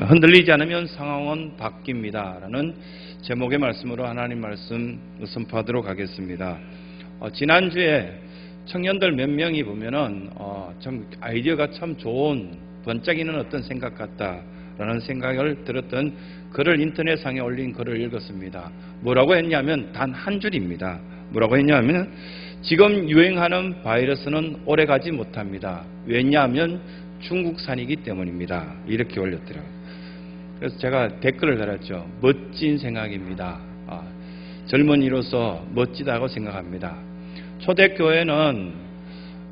흔들리지 않으면 상황은 바뀝니다 라는 제목의 말씀으로 하나님 말씀 선포하도록 하겠습니다. 지난주에 청년들 몇 명이 보면은 좀 아이디어가 참 좋은 번쩍이는 어떤 생각 같다라는 생각을 들었던 글을 인터넷상에 올린 글을 읽었습니다. 뭐라고 했냐면 단 한 줄입니다. 뭐라고 했냐면 지금 유행하는 바이러스는 오래가지 못합니다. 왜냐하면 중국산이기 때문입니다. 이렇게 올렸더라고요. 그래서 제가 댓글을 달았죠. 멋진 생각입니다. 젊은이로서 멋지다고 생각합니다. 초대교회는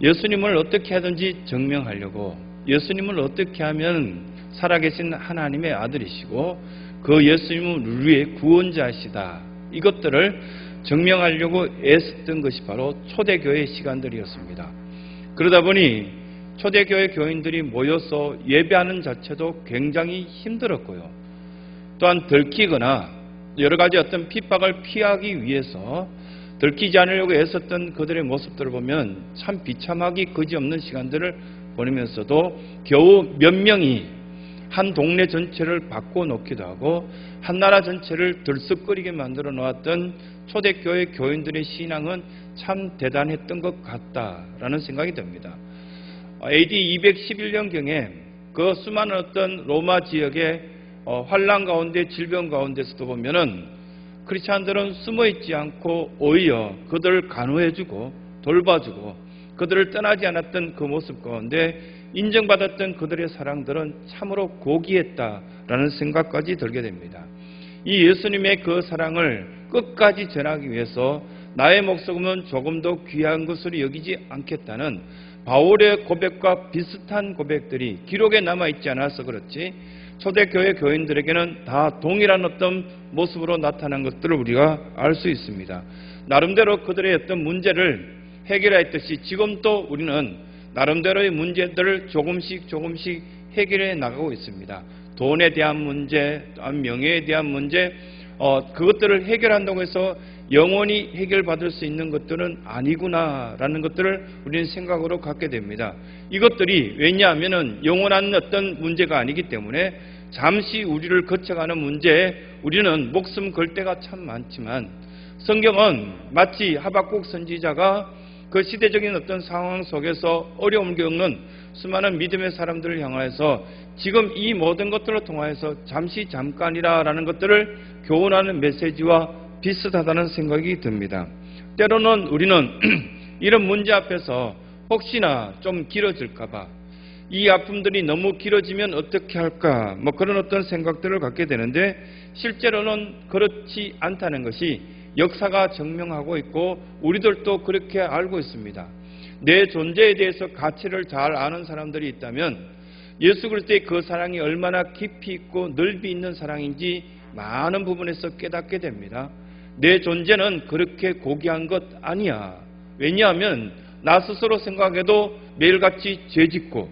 예수님을 어떻게 하든지 증명하려고, 예수님을 어떻게 하면 살아계신 하나님의 아들이시고 그 예수님은 우리의 구원자시다, 이것들을 증명하려고 애썼던 것이 바로 초대교회의 시간들이었습니다. 그러다 보니 초대교회 교인들이 모여서 예배하는 자체도 굉장히 힘들었고요. 또한 들키거나 여러 가지 어떤 핍박을 피하기 위해서 들키지 않으려고 애썼던 그들의 모습들을 보면 참 비참하기 그지없는 시간들을 보내면서도 겨우 몇 명이 한 동네 전체를 바꿔놓기도 하고 한 나라 전체를 들썩거리게 만들어 놓았던 초대교회 교인들의 신앙은 참 대단했던 것 같다라는 생각이 듭니다. AD 211년경에 그 수많은 어떤 로마 지역의 환란 가운데, 질병 가운데서도 보면은 크리스찬들은 숨어있지 않고 오히려 그들을 간호해주고 돌봐주고 그들을 떠나지 않았던 그 모습 가운데 인정받았던 그들의 사랑들은 참으로 고귀했다라는 생각까지 들게 됩니다. 이 예수님의 그 사랑을 끝까지 전하기 위해서 나의 목숨은 조금 더 귀한 것으로 여기지 않겠다는 바울의 고백과 비슷한 고백들이 기록에 남아있지 않아서 그렇지 초대교회 교인들에게는 다 동일한 어떤 모습으로 나타난 것들을 우리가 알 수 있습니다. 나름대로 그들의 어떤 문제를 해결했듯이 지금도 우리는 나름대로의 문제들을 조금씩 해결해 나가고 있습니다. 돈에 대한 문제, 명예에 대한 문제, 그것들을 해결한다고 해서 영원히 해결받을 수 있는 것들은 아니구나라는 것들을 우리는 생각으로 갖게 됩니다. 이것들이 왜냐하면 영원한 어떤 문제가 아니기 때문에 잠시 우리를 거쳐가는 문제에 우리는 목숨 걸 때가 참 많지만 성경은 마치 하박국 선지자가 그 시대적인 어떤 상황 속에서 어려움을 겪는 수많은 믿음의 사람들을 향하여서 지금 이 모든 것들을 통하여서 잠깐이라는 것들을 교훈하는 메시지와 비슷하다는 생각이 듭니다. 때로는 우리는 이런 문제 앞에서 혹시나 좀 길어질까봐, 이 아픔들이 너무 길어지면 어떻게 할까, 그런 어떤 생각들을 갖게 되는데 실제로는 그렇지 않다는 것이 역사가 증명하고 있고 우리들도 그렇게 알고 있습니다. 내 존재에 대해서 가치를 잘 아는 사람들이 있다면 예수 그리스도의 그 사랑이 얼마나 깊이 있고 넓이 있는 사랑인지 많은 부분에서 깨닫게 됩니다. 내 존재는 그렇게 고귀한 것 아니야. 왜냐하면 나 스스로 생각해도 매일같이 죄짓고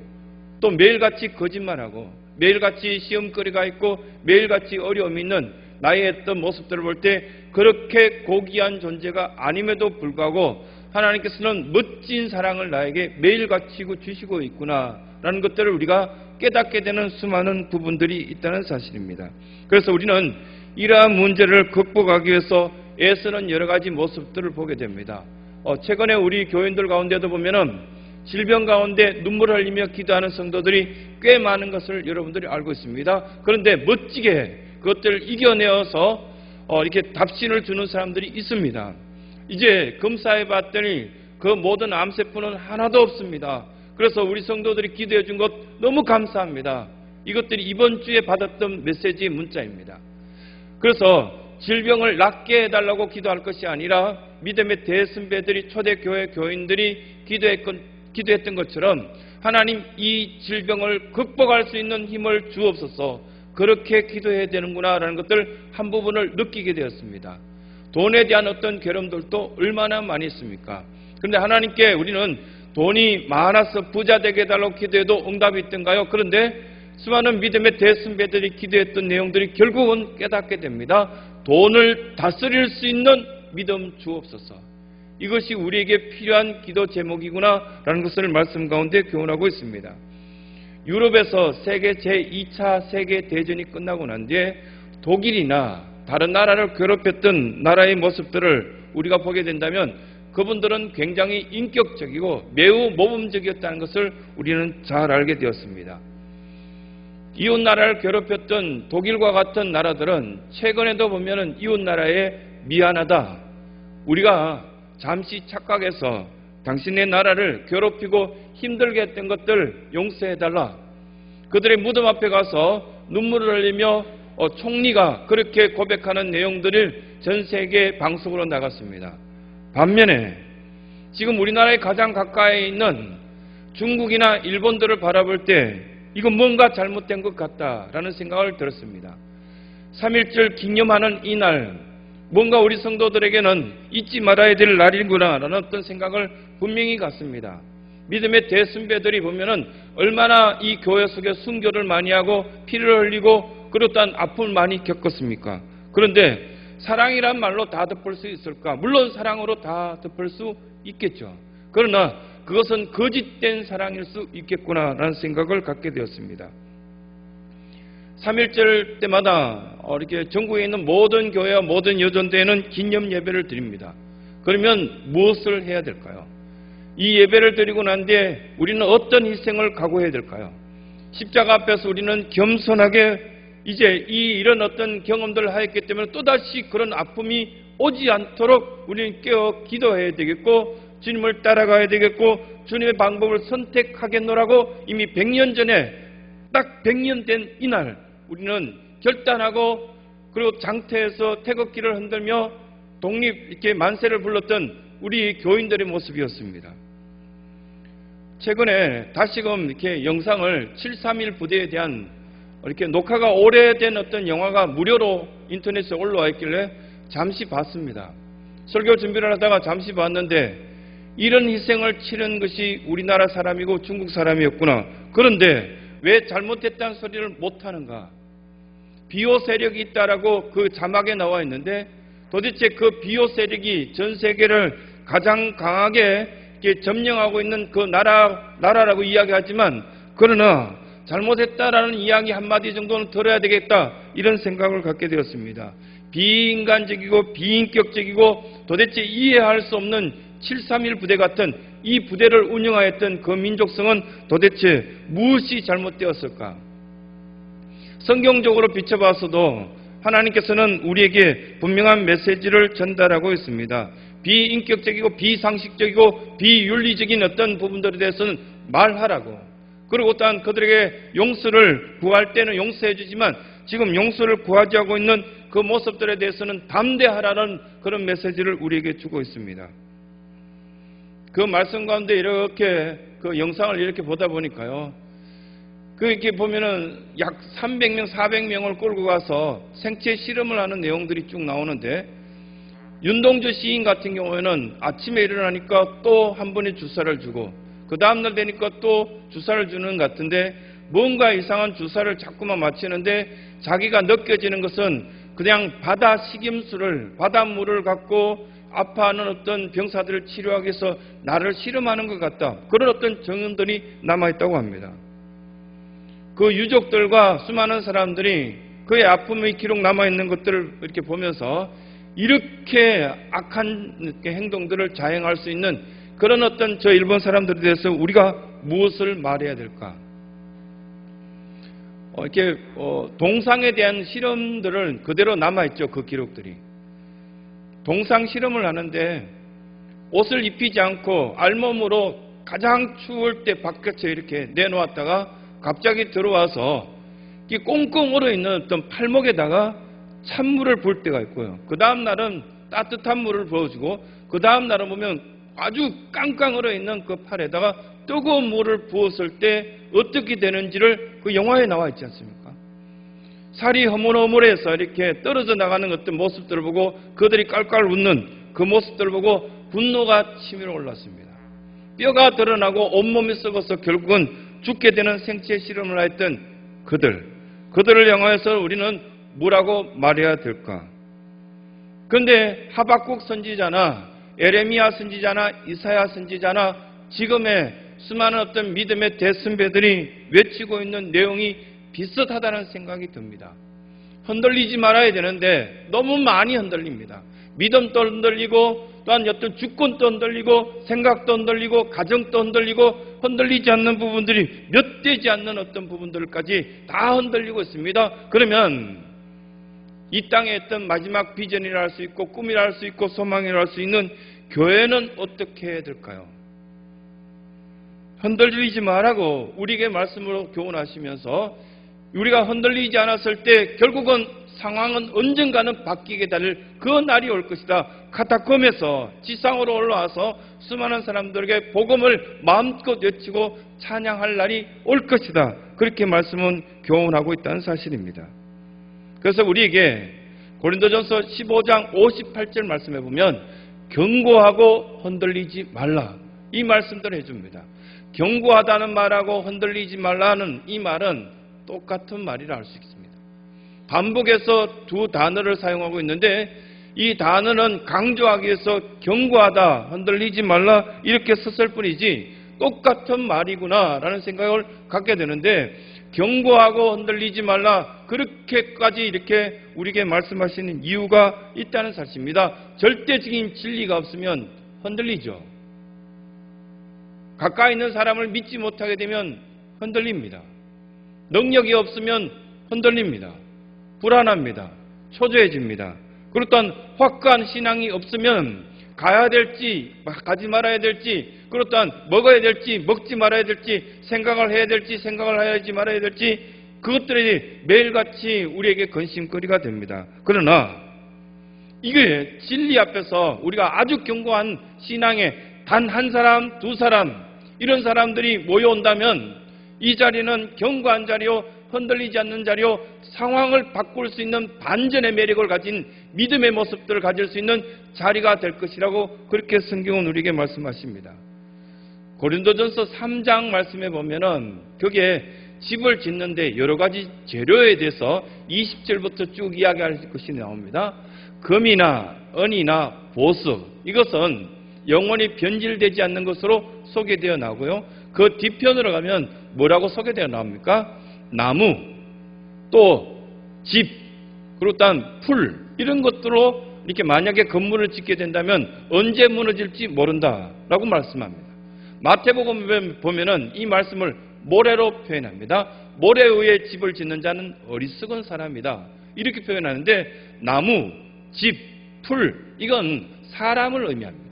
또 매일같이 거짓말하고 매일같이 시험거리가 있고 매일같이 어려움이 있는 나의 어떤 모습들을 볼 때 그렇게 고귀한 존재가 아님에도 불구하고 하나님께서는 멋진 사랑을 나에게 매일같이 주시고 있구나라는 것들을 우리가 깨닫게 되는 수많은 부분들이 있다는 사실입니다. 그래서 우리는 이러한 문제를 극복하기 위해서 애쓰는 여러 가지 모습들을 보게 됩니다. 최근에 우리 교인들 가운데도 보면은 질병 가운데 눈물을 흘리며 기도하는 성도들이 꽤 많은 것을 여러분들이 알고 있습니다. 그런데 멋지게 그것들을 이겨내어서 이렇게 답신을 주는 사람들이 있습니다. 이제 검사해 봤더니 그 모든 암세포는 하나도 없습니다. 그래서 우리 성도들이 기도해 준 것 너무 감사합니다. 이것들이 이번 주에 받았던 메시지의 문자입니다. 그래서 질병을 낫게 해달라고 기도할 것이 아니라 믿음의 대선배들이 초대교회 교인들이 기도했던 것처럼 하나님 이 질병을 극복할 수 있는 힘을 주옵소서, 그렇게 기도해야 되는구나라는 것들 한 부분을 느끼게 되었습니다. 돈에 대한 어떤 괴로움들도 얼마나 많이 있습니까? 그런데 하나님께 우리는 돈이 많아서 부자 되게 해달라고 기도해도 응답이 있던가요? 그런데 수많은 믿음의 대선배들이 기도했던 내용들이 결국은 깨닫게 됩니다. 돈을 다스릴 수 있는 믿음 주옵소서. 이것이 우리에게 필요한 기도 제목이구나라는 것을 말씀 가운데 교훈하고 있습니다. 유럽에서 세계 제2차 세계대전이 끝나고 난 뒤에 독일이나 다른 나라를 괴롭혔던 나라의 모습들을 우리가 보게 된다면 그분들은 굉장히 인격적이고 매우 모범적이었다는 것을 우리는 잘 알게 되었습니다. 이웃 나라를 괴롭혔던 독일과 같은 나라들은 최근에도 보면은 이웃 나라에 미안하다, 우리가 잠시 착각해서 당신의 나라를 괴롭히고 힘들게 했던 것들 용서해달라, 그들의 무덤 앞에 가서 눈물을 흘리며 총리가 그렇게 고백하는 내용들을 전 세계 방송으로 나갔습니다. 반면에 지금 우리나라에 가장 가까이 있는 중국이나 일본들을 바라볼 때 이건 뭔가 잘못된 것 같다라는 생각을 들었습니다. 3.1절 기념하는 이날, 뭔가 우리 성도들에게는 잊지 말아야 될 날이구나라는 어떤 생각을 분명히 갖습니다. 믿음의 대순배들이 보면은 얼마나 이 교회 속에 순교를 많이 하고 피를 흘리고 그리고 또한 아픔을 많이 겪었습니까? 그런데 사랑이란 말로 다 덮을 수 있을까? 물론 사랑으로 다 덮을 수 있겠죠. 그러나 그것은 거짓된 사랑일 수 있겠구나라는 생각을 갖게 되었습니다. 3.1절 때마다 이렇게 전국에 있는 모든 교회와 모든 여전대회는 기념 예배를 드립니다. 그러면 무엇을 해야 될까요? 이 예배를 드리고 난 뒤에 우리는 어떤 희생을 각오해야 될까요? 십자가 앞에서 우리는 겸손하게 이제 이런 어떤 경험들을 하였기 때문에 또다시 그런 아픔이 오지 않도록 우리는 깨어 기도해야 되겠고 주님을 따라가야 되겠고 주님의 방법을 선택하겠노라고 이미 100년 전에 딱 100년 된 이날 우리는 결단하고 그리고 장태에서 태극기를 흔들며 독립 이렇게 만세를 불렀던 우리 교인들의 모습이었습니다. 최근에 다시금 이렇게 영상을 731 부대에 대한 이렇게 녹화가 오래된 어떤 영화가 무료로 인터넷에 올라와 있길래 잠시 봤습니다. 설교 준비를 하다가 잠시 봤는데 이런 희생을 치른 것이 우리나라 사람이고 중국 사람이었구나. 그런데 왜 잘못했다는 소리를 못하는가? 비호 세력이 있다라고 그 자막에 나와 있는데 도대체 그 비호 세력이 전 세계를 가장 강하게 점령하고 있는 그 나라라고 이야기하지만 그러나 잘못했다라는 이야기 한마디 정도는 들어야 되겠다 이런 생각을 갖게 되었습니다. 비인간적이고 비인격적이고 도대체 이해할 수 없는 731 부대 같은 이 부대를 운영하였던 그 민족성은 도대체 무엇이 잘못되었을까? 성경적으로 비춰봐서도 하나님께서는 우리에게 분명한 메시지를 전달하고 있습니다. 비인격적이고 비상식적이고 비윤리적인 어떤 부분들에 대해서는 말하라고. 그리고 또한 그들에게 용서를 구할 때는 용서해 주지만 지금 용서를 구하지 않고 있는 그 모습들에 대해서는 담대하라는 그런 메시지를 우리에게 주고 있습니다. 그 말씀 가운데 이렇게 그 영상을 이렇게 보다 보니까요. 이렇게 보면은 약 300명, 400명을 끌고 가서 생체 실험을 하는 내용들이 쭉 나오는데 윤동주 시인 같은 경우에는 아침에 일어나니까 또 한 번의 주사를 주고 그 다음날 되니까 또 주사를 주는 것 같은데 뭔가 이상한 주사를 자꾸만 맞히는데 자기가 느껴지는 것은 그냥 바다 식임수를 바닷물을 갖고 아파하는 어떤 병사들을 치료하기 위해서 나를 실험하는 것 같다. 그런 어떤 증언들이 남아있다고 합니다. 그 유족들과 수많은 사람들이 그의 아픔의 기록 남아있는 것들을 이렇게 보면서 이렇게 악한 행동들을 자행할 수 있는 그런 어떤 저 일본 사람들에 대해서 우리가 무엇을 말해야 될까? 이렇게 동상에 대한 실험들은 그대로 남아있죠. 그 기록들이. 동상 실험을 하는데 옷을 입히지 않고 알몸으로 가장 추울 때 바깥에 이렇게 내놓았다가 갑자기 들어와서 꽁꽁 얼어있는 어떤 팔목에다가 찬물을 부을 때가 있고요. 그 다음 날은 따뜻한 물을 부어주고 그 다음 날은 보면 아주 깡깡 얼어있는 그 팔에다가 뜨거운 물을 부었을 때 어떻게 되는지를 그 영화에 나와 있지 않습니까? 살이 허물허물해서 이렇게 떨어져 나가는 어떤 모습들을 보고 그들이 깔깔 웃는 그 모습들을 보고 분노가 치밀어 올랐습니다. 뼈가 드러나고 온몸이 썩어서 결국은 죽게 되는 생체 실험을 했던 그들을 향해서 우리는 뭐라고 말해야 될까? 그런데 하박국 선지자나 에레미야 선지자나 이사야 선지자나 지금의 수많은 어떤 믿음의 대선배들이 외치고 있는 내용이 비슷하다는 생각이 듭니다. 흔들리지 말아야 되는데 너무 많이 흔들립니다. 믿음도 흔들리고 또한 어떤 주권도 흔들리고 생각도 흔들리고 가정도 흔들리고 흔들리지 않는 부분들이 몇 되지 않는 어떤 부분들까지 다 흔들리고 있습니다. 그러면 이 땅에 어떤 마지막 비전이라 할 수 있고 꿈이라 할 수 있고 소망이라 할 수 있는 교회는 어떻게 해야 될까요? 흔들리지 말라고 우리에게 말씀으로 교훈하시면서 우리가 흔들리지 않았을 때 결국은 상황은 언젠가는 바뀌게 될 그 날이 올 것이다. 카타콤에서 지상으로 올라와서 수많은 사람들에게 복음을 마음껏 외치고 찬양할 날이 올 것이다. 그렇게 말씀은 교훈하고 있다는 사실입니다. 그래서 우리에게 고린도전서 15장 58절 말씀해 보면 경고하고 흔들리지 말라 이 말씀들을 해줍니다. 경고하다는 말하고 흔들리지 말라는 이 말은 똑같은 말이라 할 수 있습니다. 반복해서 두 단어를 사용하고 있는데 이 단어는 강조하기 위해서 경고하다, 흔들리지 말라 이렇게 썼을 뿐이지 똑같은 말이구나 라는 생각을 갖게 되는데 경고하고 흔들리지 말라 그렇게까지 이렇게 우리에게 말씀하시는 이유가 있다는 사실입니다. 절대적인 진리가 없으면 흔들리죠. 가까이 있는 사람을 믿지 못하게 되면 흔들립니다. 능력이 없으면 흔들립니다. 불안합니다. 초조해집니다. 그리고 또한 확고한 신앙이 없으면 가야 될지 가지 말아야 될지 그리고 또한 먹어야 될지 먹지 말아야 될지 생각을 해야 될지 생각을 하지 말아야 될지 그것들이 매일같이 우리에게 근심거리가 됩니다. 그러나 이게 진리 앞에서 우리가 아주 견고한 신앙에 단 한 사람, 두 사람 이런 사람들이 모여온다면 이 자리는 견고한 자리요 흔들리지 않는 자리요 상황을 바꿀 수 있는 반전의 매력을 가진 믿음의 모습들을 가질 수 있는 자리가 될 것이라고 그렇게 성경은 우리에게 말씀하십니다. 고린도전서 3장 말씀해 보면은 거기에 집을 짓는데 여러 가지 재료에 대해서 20절부터 쭉 이야기할 것이 나옵니다. 금이나 은이나 보석 이것은 영원히 변질되지 않는 것으로 소개되어 나오고요. 그 뒤편으로 가면 뭐라고 소개되어 나옵니까? 나무, 또 집, 그리고 또한 풀 이런 것들로 이렇게 만약에 건물을 짓게 된다면 언제 무너질지 모른다라고 말씀합니다. 마태복음 보면은 이 말씀을 모래로 표현합니다. 모래 위에 집을 짓는 자는 어리석은 사람이다. 이렇게 표현하는데 나무, 집, 풀 이건 사람을 의미합니다.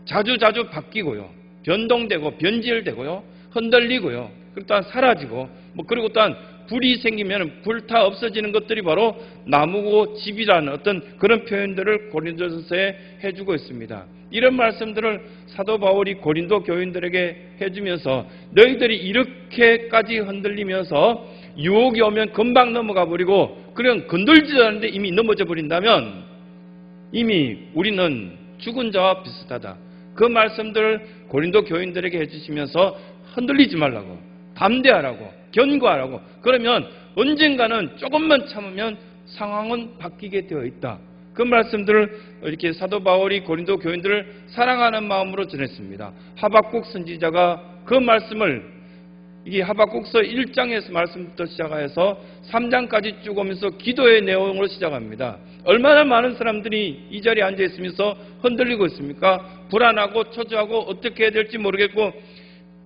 자주 바뀌고요. 변동되고 변질되고요. 흔들리고요. 그리고 또한 사라지고 그리고 또한 불이 생기면 불타 없어지는 것들이 바로 나무고 집이라는 어떤 그런 표현들을 고린도전서에 해주고 있습니다. 이런 말씀들을 사도 바울이 고린도 교인들에게 해주면서 너희들이 이렇게까지 흔들리면서 유혹이 오면 금방 넘어가 버리고 그냥 건들지도 않는데 이미 넘어져 버린다면 이미 우리는 죽은 자와 비슷하다. 그 말씀들을 고린도 교인들에게 해주시면서 흔들리지 말라고 담대하라고 견고하라고 그러면 언젠가는 조금만 참으면 상황은 바뀌게 되어 있다. 그 말씀들을 이렇게 사도 바울이 고린도 교인들을 사랑하는 마음으로 전했습니다. 하박국 선지자가 그 말씀을 이게 하박국서 1장에서 말씀부터 시작해서 3장까지 쭉 오면서 기도의 내용으로 시작합니다. 얼마나 많은 사람들이 이 자리에 앉아 있으면서 흔들리고 있습니까? 불안하고 초조하고 어떻게 해야 될지 모르겠고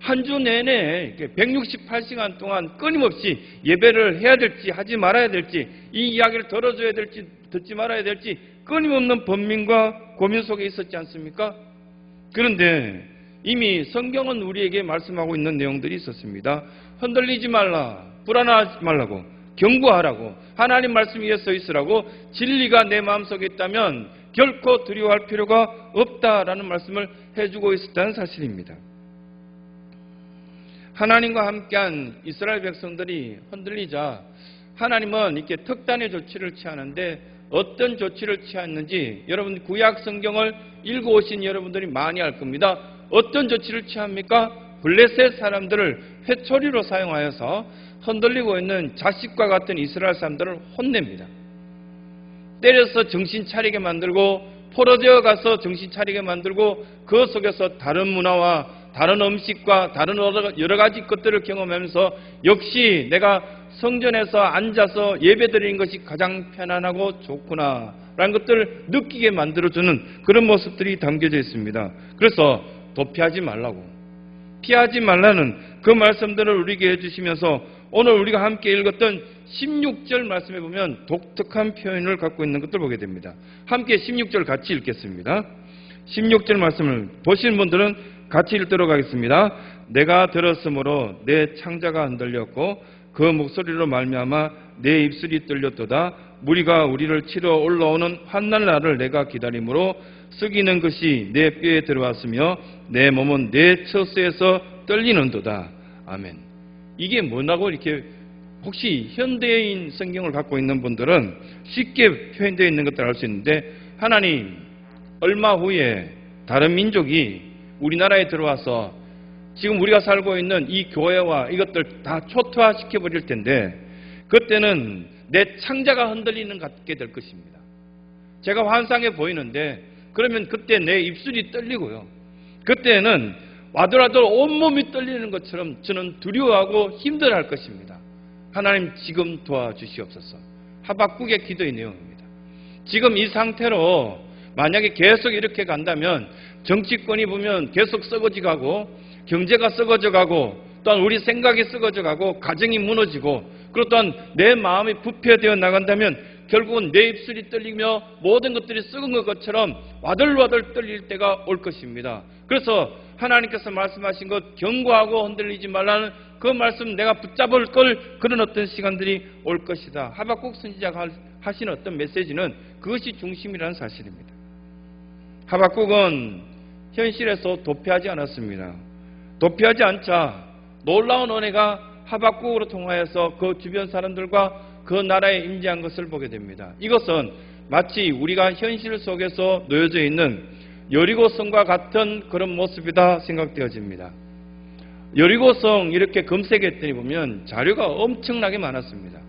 한 주 내내 168시간 동안 끊임없이 예배를 해야 될지 하지 말아야 될지 이 이야기를 들어줘야 될지 듣지 말아야 될지 끊임없는 번민과 고민 속에 있었지 않습니까? 그런데 이미 성경은 우리에게 말씀하고 있는 내용들이 있었습니다. 흔들리지 말라, 불안하지 말라고, 경고하라고, 하나님 말씀 위에 서 있으라고, 진리가 내 마음속에 있다면 결코 두려워할 필요가 없다라는 말씀을 해주고 있었다는 사실입니다. 하나님과 함께한 이스라엘 백성들이 흔들리자 하나님은 이렇게 특단의 조치를 취하는데 어떤 조치를 취했는지 여러분 구약 성경을 읽어오신 여러분들이 많이 알 겁니다. 어떤 조치를 취합니까? 블레셋 사람들을 회초리로 사용하여서 흔들리고 있는 자식과 같은 이스라엘 사람들을 혼냅니다. 때려서 정신 차리게 만들고 포로되어 가서 정신 차리게 만들고 그 속에서 다른 문화와 다른 음식과 다른 여러 가지 것들을 경험하면서 역시 내가 성전에서 앉아서 예배드리는 것이 가장 편안하고 좋구나 라는 것들을 느끼게 만들어주는 그런 모습들이 담겨져 있습니다. 그래서 도피하지 말라고, 피하지 말라는 그 말씀들을 우리에게 해주시면서 오늘 우리가 함께 읽었던 16절 말씀에 보면 독특한 표현을 갖고 있는 것을 보게 됩니다. 함께 16절 같이 읽겠습니다. 16절 말씀을 보시는 분들은 같이 읽도록 하겠습니다. 내가 들었으므로 내 창자가 흔들렸고 그 목소리로 말미암아 내 입술이 떨렸도다. 무리가 우리를 치러 올라오는 환난 날을 내가 기다림으로 썩이는 것이 내 뼈에 들어왔으며 내 몸은 내 처소에서 떨리는도다. 아멘. 이게 뭐라고 이렇게 혹시 현대인 성경을 갖고 있는 분들은 쉽게 표현되어 있는 것들을 알 수 있는데, 하나님 얼마 후에 다른 민족이 우리나라에 들어와서 지금 우리가 살고 있는 이 교회와 이것들 다 초토화시켜 버릴 텐데 그때는 내 창자가 흔들리는 것 같게 될 것입니다. 제가 환상에 보이는데 그러면 그때 내 입술이 떨리고요. 그때는 와들와들 온몸이 떨리는 것처럼 저는 두려워하고 힘들어할 것입니다. 하나님 지금 도와주시옵소서. 하박국의 기도의 내용입니다. 지금 이 상태로 만약에 계속 이렇게 간다면 정치권이 보면 계속 썩어져 가고 경제가 썩어져 가고 또한 우리 생각이 썩어져 가고 가정이 무너지고 그리고 또한 내 마음이 부패되어 나간다면 결국은 내 입술이 떨리며 모든 것들이 썩은 것처럼 와들와들 떨릴 때가 올 것입니다. 그래서 하나님께서 말씀하신 것 경고하고 흔들리지 말라는 그 말씀 내가 붙잡을 걸 그런 어떤 시간들이 올 것이다. 하박국 선지자가 하신 어떤 메시지는 그것이 중심이라는 사실입니다. 하박국은 현실에서 도피하지 않았습니다. 도피하지 않자 놀라운 은혜가 하박국으로 통하여서 그 주변 사람들과 그 나라에 임재한 것을 보게 됩니다. 이것은 마치 우리가 현실 속에서 놓여져 있는 여리고성과 같은 그런 모습이다 생각되어집니다. 여리고성 이렇게 검색했더니 보면 자료가 엄청나게 많았습니다.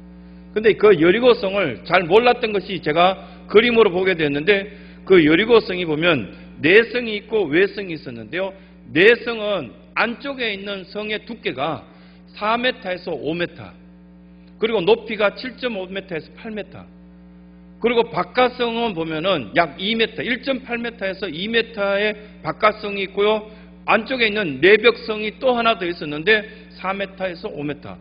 근데 그 여리고성을 잘 몰랐던 것이 제가 그림으로 보게 됐는데 그 여리고성이 보면 내성이 있고 외성이 있었는데요. 내성은 안쪽에 있는 성의 두께가 4m에서 5m, 그리고 높이가 7.5m에서 8m, 그리고 바깥성은 보면은 약 2m, 1.8m에서 2m의 바깥성이 있고요. 안쪽에 있는 내벽성이 또 하나 더 있었는데 4m에서 5m.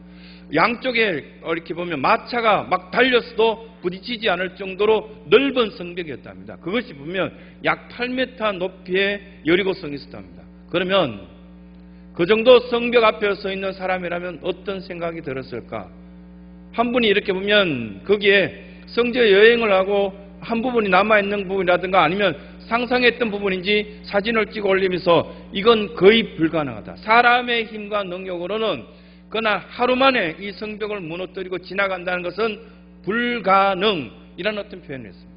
양쪽에 이렇게 보면 마차가 막 달렸어도 부딪히지 않을 정도로 넓은 성벽이었답니다. 그것이 보면 약 8m 높이의 여리고성이 있었답니다. 그러면 그 정도 성벽 앞에 서 있는 사람이라면 어떤 생각이 들었을까? 한 분이 이렇게 보면 거기에 성지에 여행을 하고 한 부분이 남아있는 부분이라든가 아니면 상상했던 부분인지 사진을 찍어 올리면서 이건 거의 불가능하다. 사람의 힘과 능력으로는 그러나 하루 만에 이 성벽을 무너뜨리고 지나간다는 것은 불가능이라는 어떤 표현을 했습니다.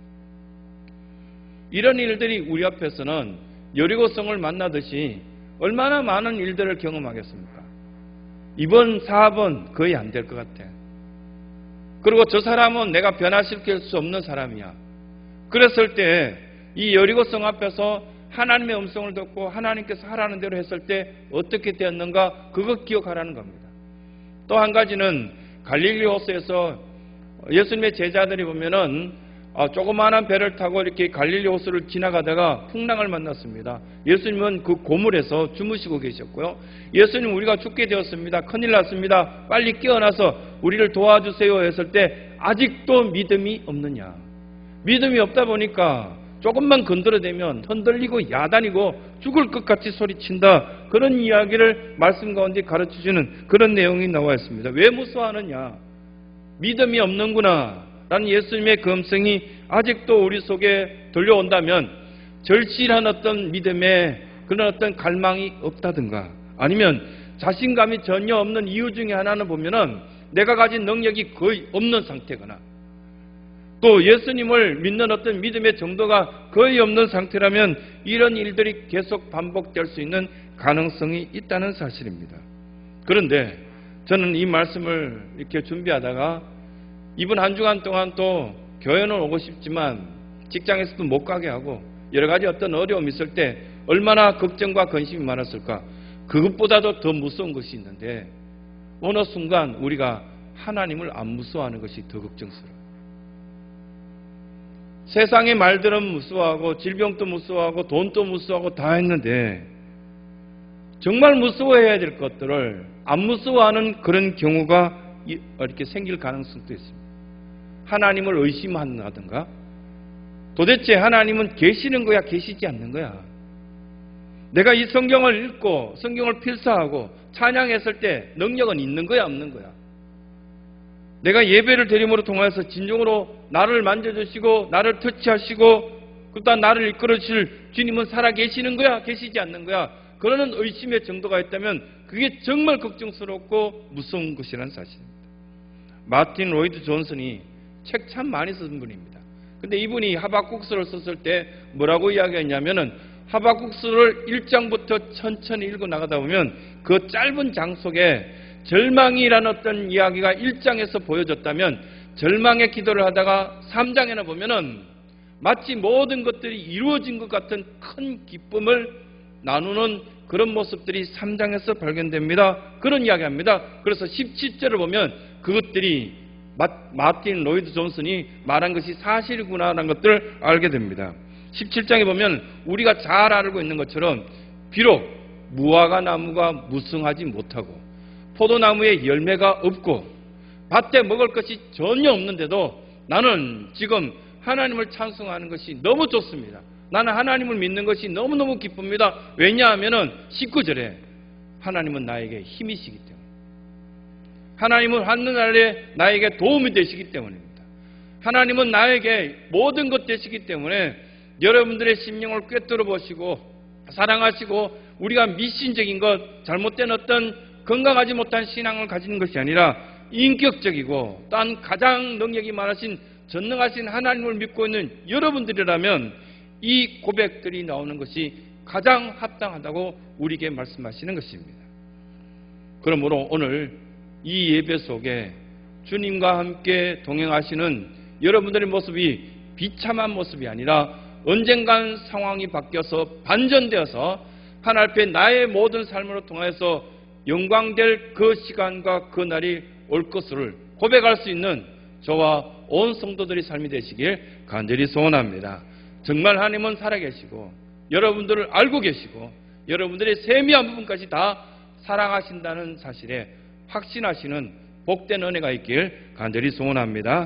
이런 일들이 우리 앞에서는 여리고성을 만나듯이 얼마나 많은 일들을 경험하겠습니까? 이번 사업은 거의 안 될 것 같아. 그리고 저 사람은 내가 변화시킬 수 없는 사람이야. 그랬을 때 이 여리고성 앞에서 하나님의 음성을 듣고 하나님께서 하라는 대로 했을 때 어떻게 되었는가, 그거 기억하라는 겁니다. 또 한 가지는 갈릴리 호수에서 예수님의 제자들이 보면은 조그마한 배를 타고 이렇게 갈릴리 호수를 지나가다가 풍랑을 만났습니다. 예수님은 그 고물에서 주무시고 계셨고요. 예수님, 우리가 죽게 되었습니다. 큰일 났습니다. 빨리 깨어나서 우리를 도와주세요 했을 때 아직도 믿음이 없느냐. 믿음이 없다 보니까 조금만 건드려대면 흔들리고 야단이고 죽을 것 같이 소리친다. 그런 이야기를 말씀 가운데 가르쳐주는 그런 내용이 나와 있습니다. 왜 무서워하느냐? 믿음이 없는구나 라는 예수님의 음성이 아직도 우리 속에 들려온다면 절실한 어떤 믿음에 그런 어떤 갈망이 없다든가 아니면 자신감이 전혀 없는 이유 중에 하나는 보면은 내가 가진 능력이 거의 없는 상태거나 또 예수님을 믿는 어떤 믿음의 정도가 거의 없는 상태라면 이런 일들이 계속 반복될 수 있는 가능성이 있다는 사실입니다. 그런데 저는 이 말씀을 이렇게 준비하다가 이번 한 주간 동안 또 교회는 오고 싶지만 직장에서도 못 가게 하고 여러 가지 어떤 어려움이 있을 때 얼마나 걱정과 근심이 많았을까. 그것보다도 더 무서운 것이 있는데 어느 순간 우리가 하나님을 안 무서워하는 것이 더 걱정스러워요. 세상의 말들은 무서워하고 질병도 무서워하고 돈도 무서워하고 다 했는데 정말 무서워해야 될 것들을 안 무서워하는 그런 경우가 이렇게 생길 가능성도 있습니다. 하나님을 의심한다든가 도대체 하나님은 계시는 거야 계시지 않는 거야. 내가 이 성경을 읽고 성경을 필사하고 찬양했을 때 능력은 있는 거야 없는 거야. 내가 예배를 드림으로 통해서 진정으로 나를 만져주시고 나를 터치하시고 그다음 나를 이끌어주실 주님은 살아계시는 거야 계시지 않는 거야. 그러는 의심의 정도가 있다면 그게 정말 걱정스럽고 무서운 것이라는 사실입니다. 마틴 로이드 존슨이 책 참 많이 쓴 분입니다. 근데 이분이 하박국서를 썼을 때 뭐라고 이야기했냐면은 하박국서를 1장부터 천천히 읽어 나가다 보면 그 짧은 장 속에 절망이라는 어떤 이야기가 1장에서 보여졌다면 절망의 기도를 하다가 3장에는 보면은 마치 모든 것들이 이루어진 것 같은 큰 기쁨을 나누는 그런 모습들이 3장에서 발견됩니다. 그런 이야기합니다. 그래서 17절을 보면 그것들이 마틴 로이드 존슨이 말한 것이 사실이구나라는 것들을 알게 됩니다. 17장에 보면 우리가 잘 알고 있는 것처럼 비록 무화과 나무가 무성하지 못하고 포도나무에 열매가 없고 밭에 먹을 것이 전혀 없는데도 나는 지금 하나님을 찬송하는 것이 너무 좋습니다. 나는 하나님을 믿는 것이 너무너무 기쁩니다. 왜냐하면 19절에 하나님은 나에게 힘이시기 때문에 하나님은 하늘나라에 나에게 도움이 되시기 때문입니다. 하나님은 나에게 모든 것 되시기 때문에 여러분들의 심령을 꿰뚫어 보시고 사랑하시고 우리가 미신적인 것 잘못된 어떤 건강하지 못한 신앙을 가지는 것이 아니라 인격적이고 딴 가장 능력이 많으신 전능하신 하나님을 믿고 있는 여러분들이라면 이 고백들이 나오는 것이 가장 합당하다고 우리에게 말씀하시는 것입니다. 그러므로 오늘 이 예배 속에 주님과 함께 동행하시는 여러분들의 모습이 비참한 모습이 아니라 언젠간 상황이 바뀌어서 반전되어서 하나님 앞에 나의 모든 삶으로 통해서 영광될 그 시간과 그 날이 올 것을 고백할 수 있는 저와 온 성도들의 삶이 되시길 간절히 소원합니다. 정말 하나님은 살아계시고 여러분들을 알고 계시고 여러분들의 세미한 부분까지 다 사랑하신다는 사실에 확신하시는 복된 은혜가 있길 간절히 소원합니다.